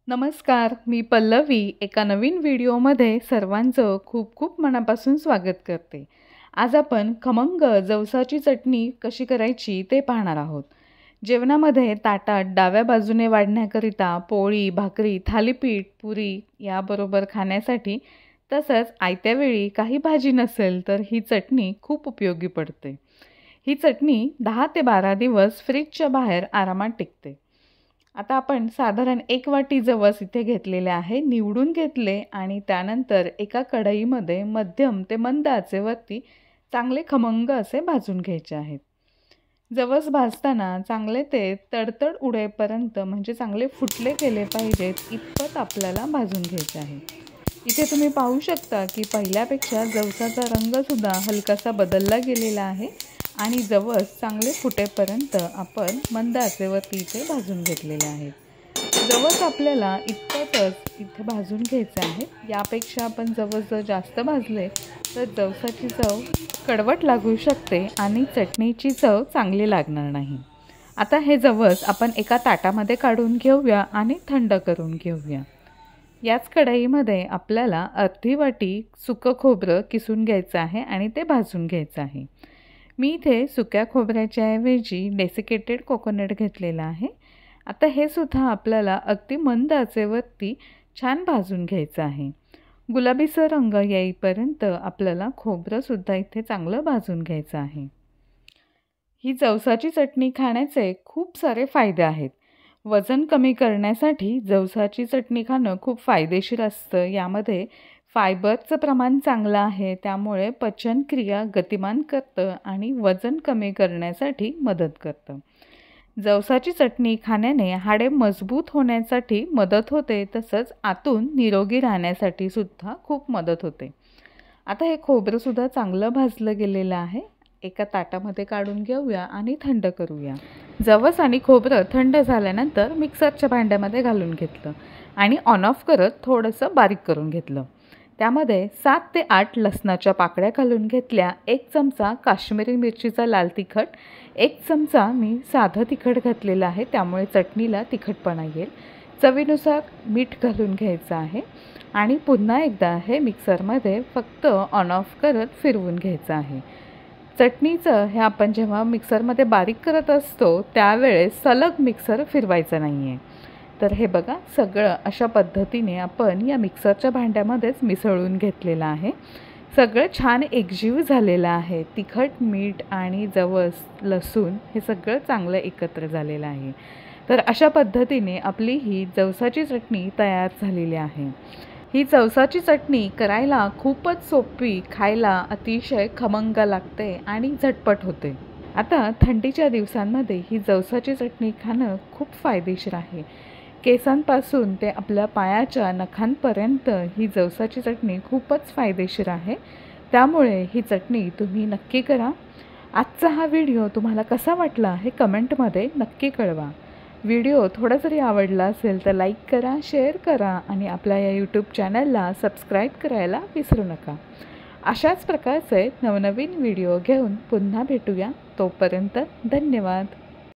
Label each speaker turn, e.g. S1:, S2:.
S1: नमस्कार, मी पल्लवी एका नवीन व्हिडिओमध्ये सर्वांचं खूप खूप मनापासून स्वागत करते। आज आपण खमंग जवसाची चटणी कशी करायची ते पाहणार आहोत। जेवणामध्ये ताटात डाव्या बाजूने वाढण्याकरिता पोळी, भाकरी, थालीपीठ, पुरी याबरोबर खाण्यासाठी तसंच आयत्या वेळी काही भाजी नसेल तर ही चटणी खूप उपयोगी पडते। ही चटणी 10 ते 12 दिवस फ्रीजच्या बाहेर आरामात टिकते। आता आपण साधारण 1 वाटी जवस इथे घेतलेले आहे, निवडून घेतले आणि त्यानंतर एका कढईमध्ये मध्यम ते मंद आचेवरती चांगले खमंग असे भाजून घ्यायचे आहेत। जवस भाजताना चांगले ते तडतड उडेपर्यंत म्हणजे चांगले फुटले गेले पाहिजेत इतपत आपल्याला भाजून घ्यायचे आहे। इथे तुम्ही पाहू शकता की पहिल्यापेक्षा जवसाचा रंगसुद्धा हलकासा बदलला गेलेला आहे आणि जवस चांगले फुटेपर्यंत आपण मंद आचेवरती इथे भाजून घेतलेले आहेत। जवस आपल्याला इतपतच इथे भाजून घ्यायचे आहे। यापेक्षा आपण जवस जर जास्त भाजले तर जवसाची चव कडवट लागू शकते आणि चटणीची चव चांगली लागणार नाही। आता हे जवस आपण एका ताटामध्ये काढून घेऊया आणि थंड करून घेऊया। याच कढईमध्ये आपल्याला अर्धी वाटी सुकं खोबरं किसून घ्यायचं आहे आणि ते भाजून घ्यायचं आहे। मी इथे सुक्या खोबऱ्याच्या ऐवजी डेसिकेटेड कोकोनट घेतलेला आहे। आता हे सुद्धा आपल्याला अगदी मंद आचेवरती छान भाजून घ्यायचं आहे। गुलाबीसर रंग येईपर्यंत आपल्याला खोबरंसुद्धा इथे चांगलं भाजून घ्यायचं आहे। ही जवसाची चटणी खाण्याचे खूप सारे फायदे आहेत। वजन कमी करण्यासाठी जवसाची चटणी खाणं खूप फायदेशीर असतं। यामध्ये फायबरचं प्रमाण चांगलं आहे, त्यामुळे पचनक्रिया गतिमान करतं आणि वजन कमी करण्यासाठी मदत करतं। जवसाची चटणी खाण्याने हाडे मजबूत होण्यासाठी मदत होते, तसंच आतून निरोगी राहण्यासाठी सुद्धा खूप मदत होते। आता हे खोबरंसुद्धा चांगलं भाजलं गेलेलं आहे। एका ताटामध्ये काढून घेऊया आणि थंड करूया। जवस आणि खोबरं थंड झाल्यानंतर मिक्सरच्या भांड्यामध्ये घालून घेतलं आणि ऑन ऑफ करत थोडंसं बारीक करून घेतलं। त्यामध्ये 7 ते 8 लसणाच्या पाकळ्या घालून घेतल्या, 1 चमचा काश्मीरी मिरचीचा लाल तिखट, 1 चमचा मी साधं तिखट घातलेलं आहे, त्यामुळे चटणीला तिखटपणा येईल। चवीनुसार मीठ घालून घ्यायचं आहे आणि पुन्हा एकदा हे मिक्सरमध्ये फक्त ऑन ऑफ करत फिरवून घ्यायचं आहे। चटणीचं हे आपण जेव्हा मिक्सरमध्ये बारीक करत असतो त्यावेळेस सलग मिक्सर फिरवायचा नाही आहे। तर हे बघा, सगळं अशा पद्धतीने आपण या मिक्सरच्या भांड्यामध्येच मिसळून घेतलेलं आहे। सगळं छान एकजीव झालेलं आहे। तिखट, मीठ आणि जवस, लसूण हे सगळं चांगलं एकत्र झालेलं आहे। तर अशा पद्धतीने आपली ही जवसाची चटणी तयार झालेली आहे। ही जवसाची चटणी करायला खूपच सोपी, खायला अतिशय खमंग लागते आणि झटपट होते। आता थंडीच्या दिवसांमध्ये ही जवसाची चटणी खाणं खूप फायदेशीर आहे। केसांपासून ते आपल्या पायाच्या नखांपर्यंत ही जवसाची चटणी खूपच फायदेशीर आहे, त्यामुळे ही चटणी तुम्ही नक्की करा। आजचा हा व्हिडिओ तुम्हाला कसा वाटला हे कमेंटमध्ये नक्की कळवा। व्हिडिओ थोडा जरी आवडला असेल तर लाईक करा, शेअर करा आणि आपल्या या यूट्यूब चॅनलला सबस्क्राईब करायला विसरू नका। अशाच प्रकारचे नवनवीन व्हिडिओ घेऊन पुन्हा भेटूया। तोपर्यंत धन्यवाद।